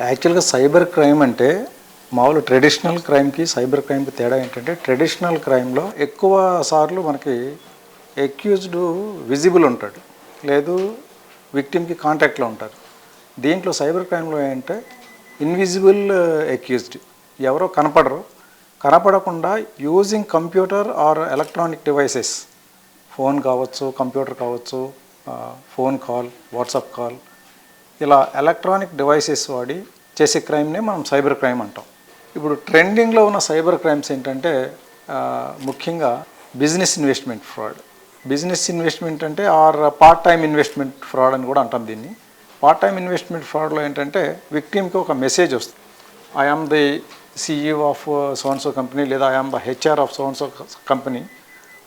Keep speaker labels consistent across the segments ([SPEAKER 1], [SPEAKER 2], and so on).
[SPEAKER 1] యాక్చువల్గా cyber crime అంటే మామూలు ట్రెడిషనల్ క్రైమ్కి సైబర్ క్రైమ్కి తేడా ఏంటంటే ట్రెడిషనల్ క్రైమ్లో ఎక్కువ సార్లు మనకి ఎక్యూజ్డ్ విజిబుల్ ఉంటాడు, లేదు విక్టిమ్కి కాంటాక్ట్లో ఉంటారు. దీంట్లో సైబర్ క్రైమ్లో ఏంటంటే ఇన్విజిబుల్ ఎక్యూజ్డ్, ఎవరో కనపడకుండా using computer are electronic devices, phone కావచ్చు, కంప్యూటర్ కావచ్చు, ఫోన్ కాల్, వాట్సాప్ కాల్, ఇలా ఎలక్ట్రానిక్ డివైసెస్ వాడి చేసే క్రైమ్నే మనం సైబర్ క్రైమ్ అంటాం. ఇప్పుడు ట్రెండింగ్లో ఉన్న సైబర్ క్రైమ్స్ ఏంటంటే ముఖ్యంగా business investment fraud. Business investment అంటే or part time investment fraud అని కూడా అంటాం దీన్ని. పార్ట్ టైం ఇన్వెస్ట్మెంట్ ఫ్రాడ్లో ఏంటంటే విక్టిమ్కి ఒక మెసేజ్ వస్తుంది, I am the CEO of so and so company, లేదా I am the HR of so and so company,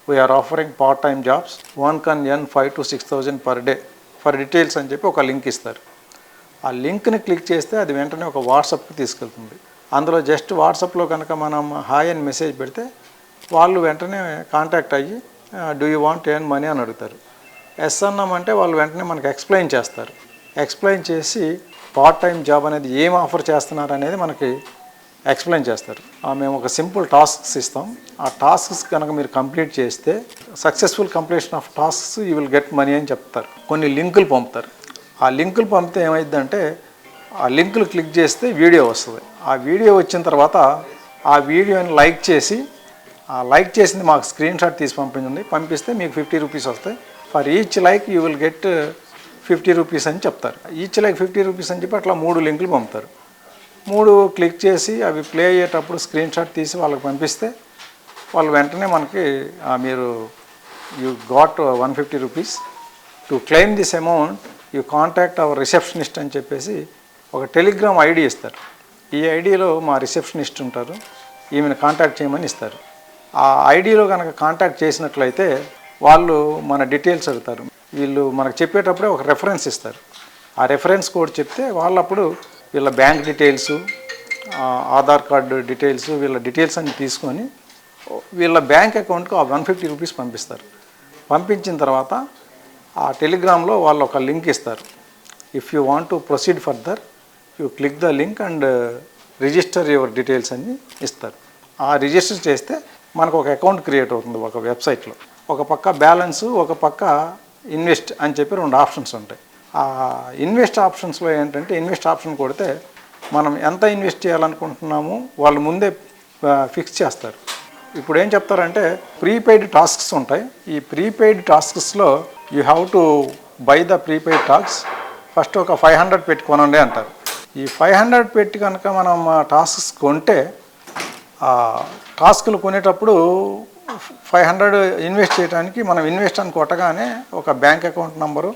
[SPEAKER 1] we are offering part time jobs, one can earn 5,000 to 6,000 per day for details అని చెప్పి ఒక link ఇస్తారు. ఆ లింక్ని క్లిక్ చేస్తే అది వెంటనే ఒక వాట్సాప్కి తీసుకెళ్తుంది. అందులో జస్ట్ వాట్సాప్లో కనుక మనం హాయ్ అని మెసేజ్ పెడితే వాళ్ళు వెంటనే కాంటాక్ట్ అయ్యి do you want earn money అని అడుగుతారు. ఎస్ అన్నామంటే వాళ్ళు వెంటనే మనకు ఎక్స్ప్లెయిన్ చేస్తారు. ఎక్స్ప్లెయిన్ చేసి పార్ట్ టైం జాబ్ అనేది ఏం ఆఫర్ చేస్తున్నారు అనేది మనకి ఎక్స్ప్లెయిన్ చేస్తారు. మేము ఒక సింపుల్ టాస్క్స్ ఇస్తాం. ఆ టాస్క్స్ కనుక మీరు కంప్లీట్ చేస్తే successful completion of tasks you will get money అని చెప్తారు. కొన్ని లింకులు పంపుతారు. ఆ లింకులు పంపితే ఏమైందంటే ఆ లింకులు క్లిక్ చేస్తే వీడియో వస్తుంది. ఆ వీడియో వచ్చిన తర్వాత ఆ వీడియోని లైక్ చేసి, ఆ లైక్ చేసింది మాకు స్క్రీన్ షాట్ తీసి పంపిస్తే మీకు 50 రూపీస్ వస్తాయి. For each like you will get 50 rupees అని చెప్తారు. ఈచ్ లైక్ 50 రూపీస్ అని చెప్పి అట్లా 3 లింకులు పంపుతారు. 3 క్లిక్ చేసి అవి ప్లే అయ్యేటప్పుడు స్క్రీన్ షాట్ తీసి వాళ్ళకి పంపిస్తే వాళ్ళు వెంటనే మనకి మీరు you got 150 rupees. To claim this amount you contact our receptionist అని చెప్పేసి ఒక టెలిగ్రామ్ ఐడి ఇస్తారు. ఈ ఐడిలో మా రిసెప్షనిస్ట్ ఉంటారు, ఈమెను కాంటాక్ట్ చేయమని ఇస్తారు. ఆ ఐడిలో కనుక కాంటాక్ట్ చేసినట్లయితే వాళ్ళు మన డీటెయిల్స్ అడుగుతారు. వీళ్ళు మనకు చెప్పేటప్పుడే ఒక రెఫరెన్స్ ఇస్తారు. ఆ రెఫరెన్స్ కోడ్ చెప్తే వాళ్ళప్పుడు వీళ్ళ bank details, Aadhaar card details, వీళ్ళ డీటెయిల్స్ అన్ని తీసుకొని వీళ్ళ బ్యాంక్ అకౌంట్కు ఆ 150 రూపీస్ పంపిస్తారు. పంపించిన తర్వాత ఆ టెలిగ్రామ్లో వాళ్ళు ఒక లింక్ ఇస్తారు. If you want to proceed further you click the link and register your details అని ఇస్తారు. ఆ రిజిస్టర్ చేస్తే మనకు ఒక అకౌంట్ క్రియేట్ అవుతుంది ఒక వెబ్సైట్లో. ఒక పక్క బ్యాలెన్సు, ఒక పక్క ఇన్వెస్ట్ అని చెప్పి 2 ఆప్షన్స్ ఉంటాయి. ఆ ఇన్వెస్ట్ ఆప్షన్స్లో ఏంటంటే ఇన్వెస్ట్ ఆప్షన్ కొడితే మనం ఎంత ఇన్వెస్ట్ చేయాలనుకుంటున్నాము వాళ్ళు ముందే ఫిక్స్ చేస్తారు. ఇప్పుడు ఏం చెప్తారంటే ప్రీపెయిడ్ టాస్క్స్ ఉంటాయి. ఈ ప్రీపెయిడ్ టాస్క్స్లో you have to buy the prepaid tasks, first ఒక 500 పెట్టి కొనండి అంటారు. ఈ 500 పెట్టి కనుక మనం టాస్క్స్ కొంటే టాస్కులు కొనేటప్పుడు 500 ఇన్వెస్ట్ చేయడానికి మనం ఇన్వెస్ట్ అని కొట్టగానే ఒక బ్యాంక్ అకౌంట్ నెంబరు,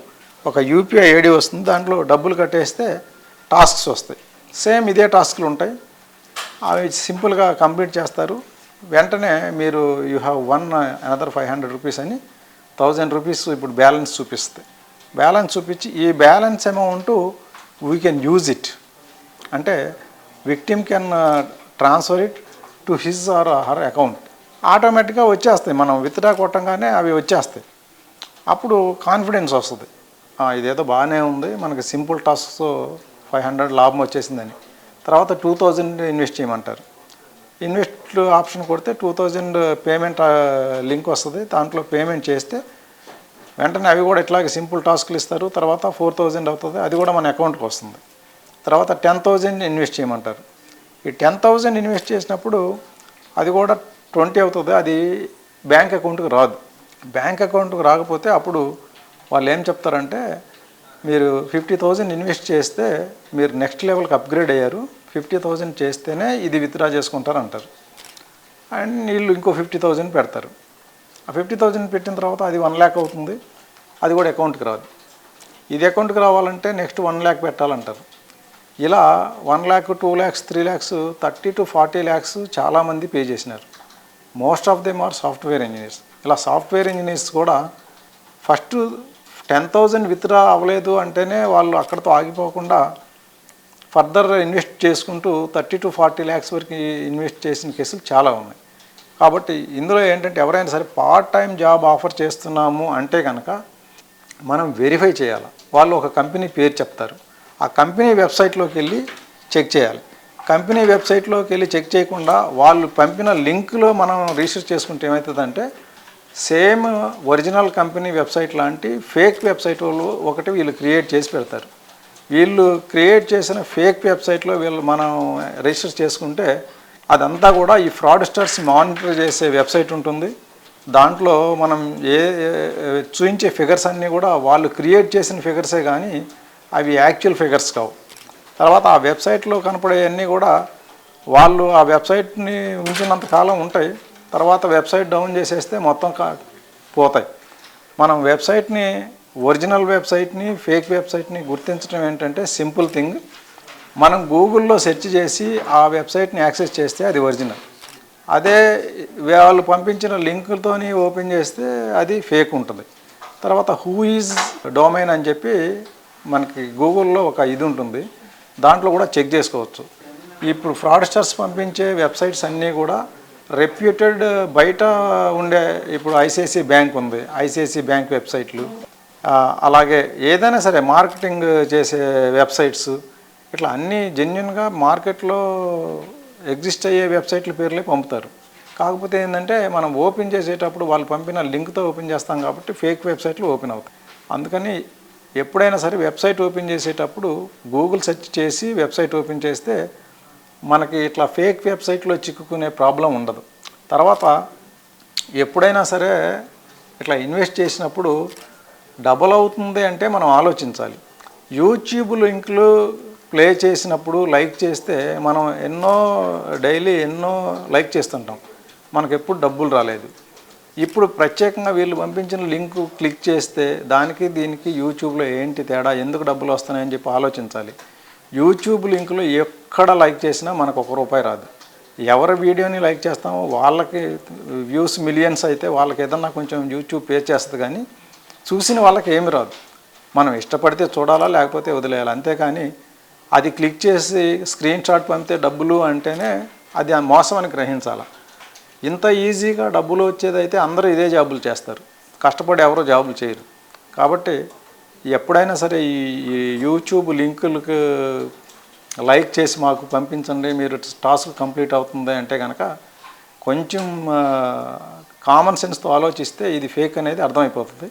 [SPEAKER 1] ఒక UPI ఐడి వస్తుంది. దాంట్లో డబ్బులు కట్టేస్తే టాస్క్స్ వస్తాయి. సేమ్ ఇదే టాస్క్లు ఉంటాయి. అవి సింపుల్గా కంప్లీట్ చేస్తారు. వెంటనే మీరు you have one another 500 rupees అని 1000 రూపీస్ ఇప్పుడు బ్యాలెన్స్ చూపిస్తుంది. బ్యాలెన్స్ చూపించి ఈ balance amount we can use it అంటే victim can transfer it to his or her account. ఆటోమేటిక్గా వచ్చేస్తాయి. మనం విత్డ్రా కొట్టంగానే అవి వచ్చేస్తాయి. అప్పుడు కాన్ఫిడెన్స్ వస్తుంది, ఇదేదో బాగానే ఉంది, మనకి సింపుల్ టాస్క్స్ 500 లాభం వచ్చేసిందని. తర్వాత 2000 ఇన్వెస్ట్ చేయమంటారు. ఇన్వెస్ట్ ఆప్షన్ కొడితే 2000 పేమెంట్ లింక్ వస్తుంది. దాంట్లో పేమెంట్ చేస్తే వెంటనే అవి కూడా ఇట్లాగే సింపుల్ టాస్క్లు ఇస్తారు. తర్వాత 4000 అవుతుంది, అది కూడా మన అకౌంట్కి వస్తుంది. తర్వాత 10,000 ఇన్వెస్ట్ చేయమంటారు. ఈ 10,000 ఇన్వెస్ట్ చేసినప్పుడు అది కూడా 20 అవుతుంది, అది బ్యాంక్ అకౌంట్కి రాదు. బ్యాంక్ అకౌంట్కి రాకపోతే అప్పుడు వాళ్ళు ఏం చెప్తారంటే మీరు 50,000 ఇన్వెస్ట్ చేస్తే మీరు నెక్స్ట్ లెవెల్కి అప్గ్రేడ్ అయ్యారు, 50,000 చేస్తేనే ఇది విత్డ్రా చేసుకుంటారు అంటారు. అండ్ వీళ్ళు ఇంకో 50,000 పెడతారు. ఆ 50,000 పెట్టిన తర్వాత అది 1 lakh అవుతుంది, అది కూడా అకౌంట్కి రాదు. ఇది అకౌంట్కి రావాలంటే నెక్స్ట్ 1 lakh పెట్టాలంటారు. ఇలా 1 lakh, 2 lakhs, 3 lakhs, 30 to 40 lakhs చాలామంది పే చేసినారు. Most of them are software engineers. ఇలా సాఫ్ట్వేర్ ఇంజనీర్స్ కూడా ఫస్ట్ 10,000 విత్డ్రా అవ్వలేదు అంటేనే వాళ్ళు అక్కడితో ఆగిపోకుండా ఫర్దర్ ఇన్వెస్ట్ చేసుకుంటూ 30 to 40 lakhs వరకు ఇన్వెస్ట్ చేసిన కేసులు చాలా ఉన్నాయి. కాబట్టి ఇందులో ఏంటంటే ఎవరైనా సరే పార్ట్ టైం జాబ్ ఆఫర్ చేస్తున్నాము అంటే కనుక మనం వెరిఫై చేయాలి. వాళ్ళు ఒక కంపెనీ పేరు చెప్తారు. ఆ కంపెనీ వెబ్సైట్లోకి వెళ్ళి చెక్ చేయాలి. కంపెనీ వెబ్సైట్లోకి వెళ్ళి చెక్ చేయకుండా వాళ్ళు పంపిన లింక్లో మనం రీసెర్చ్ చేసుకుంటే ఏమవుతుందంటే సేమ్ ఒరిజినల్ కంపెనీ వెబ్సైట్ లాంటి ఫేక్ వెబ్సైట్ వాళ్ళు ఒకటి వీళ్ళు క్రియేట్ చేసి పెడతారు. వీళ్ళు క్రియేట్ చేసిన ఫేక్ వెబ్సైట్లో మనం రీసెర్చ్ చేసుకుంటే అదంతా కూడా ఈ ఫ్రాడ్స్టర్స్ మానిటర్ చేసే వెబ్సైట్ ఉంటుంది. దాంట్లో మనం చూపించే ఫిగర్స్ అన్నీ కూడా వాళ్ళు క్రియేట్ చేసిన ఫిగర్సే కానీ అవి యాక్చువల్ ఫిగర్స్ కావు. తర్వాత ఆ వెబ్సైట్లో కనపడేవన్నీ కూడా వాళ్ళు ఆ వెబ్సైట్ని ఉంచినంత కాలం ఉంటాయి. తర్వాత వెబ్సైట్ డౌన్ చేసేస్తే మొత్తం పోతాయి. మనం వెబ్సైట్ని ఒరిజినల్ వెబ్సైట్ని ఫేక్ వెబ్సైట్ని గుర్తించడం ఏంటంటే సింపుల్ థింగ్. మనం గూగుల్లో సెర్చ్ చేసి ఆ వెబ్సైట్ని యాక్సెస్ చేస్తే అది ఒరిజినల్. అదే వాళ్ళు పంపించిన లింకులతోని ఓపెన్ చేస్తే అది ఫేక్ ఉంటుంది. తర్వాత హూ ఈజ్ డొమైన్ అని చెప్పి మనకి గూగుల్లో ఒక ఇది ఉంటుంది, దాంట్లో కూడా చెక్ చేసుకోవచ్చు. ఇప్పుడు ఫ్రాడ్స్టర్స్ పంపించే వెబ్సైట్స్ అన్నీ కూడా రెప్యూటెడ్ బయట ఉండే, ఇప్పుడు ఐసిఐసిఐ బ్యాంక్ ఉంది, ఐసిఐసిఐ బ్యాంక్ వెబ్సైట్లు, అలాగే ఏదైనా సరే మార్కెటింగ్ చేసే వెబ్సైట్స్, ఇట్లా అన్నీ జెన్యున్గా మార్కెట్లో ఎగ్జిస్ట్ అయ్యే వెబ్సైట్ల పేర్లే పంపుతారు. కాకపోతే ఏంటంటే మనం ఓపెన్ చేసేటప్పుడు వాళ్ళు పంపిన లింక్తో ఓపెన్ చేస్తాం కాబట్టి ఫేక్ వెబ్సైట్లు ఓపెన్ అవుతాయి. అందుకని ఎప్పుడైనా సరే వెబ్సైట్ ఓపెన్ చేసేటప్పుడు గూగుల్ సెర్చ్ చేసి వెబ్సైట్ ఓపెన్ చేస్తే మనకి ఇట్లా ఫేక్ వెబ్సైట్లో చిక్కుకునే ప్రాబ్లం ఉండదు. తర్వాత ఎప్పుడైనా సరే ఇట్లా ఇన్వెస్ట్ చేసినప్పుడు డబుల్ అవుతుంది అంటే మనం ఆలోచించాలి. యూట్యూబ్ లింకులు ప్లే చేసినప్పుడు లైక్ చేస్తే మనం డైలీ ఎన్నో లైక్ చేస్తుంటాం, మనకు ఎప్పుడు డబ్బులు రాలేదు. ఇప్పుడు ప్రత్యేకంగా వీళ్ళు పంపించిన లింకు క్లిక్ చేస్తే దానికి దీనికి యూట్యూబ్లో ఏంటి తేడా, ఎందుకు డబ్బులు వస్తున్నాయని చెప్పి ఆలోచించాలి. యూట్యూబ్ లింకులో ఎక్కడ లైక్ చేసినా మనకు ₹1 రాదు. ఎవరి వీడియోని లైక్ చేస్తామో వాళ్ళకి వ్యూస్ మిలియన్స్ అయితే వాళ్ళకి ఏదన్నా కొంచెం యూట్యూబ్ పే చేస్తుంది, కానీ చూసిన వాళ్ళకి ఏమి రాదు. మనం ఇష్టపడితే చూడాలా లేకపోతే వదిలేయాలి. అంతేకాని అది క్లిక్ చేసి స్క్రీన్ షాట్ పంపితే డబ్బులు అంటేనే అది మోసం అని గ్రహించాలి. ఇంత ఈజీగా డబ్బులు వచ్చేదైతే అందరూ ఇదే జాబులు చేస్తారు, కష్టపడి ఎవరో జాబులు చేయరు. కాబట్టి ఎప్పుడైనా సరే ఈ యూట్యూబ్ లింకులకు లైక్ చేసి మాకు పంపించండి, మీరు టాస్క్ కంప్లీట్ అవుతుంది అంటే కనుక కొంచెం కామన్ సెన్స్తో ఆలోచిస్తే ఇది ఫేక్ అనేది అర్థమైపోతుంది.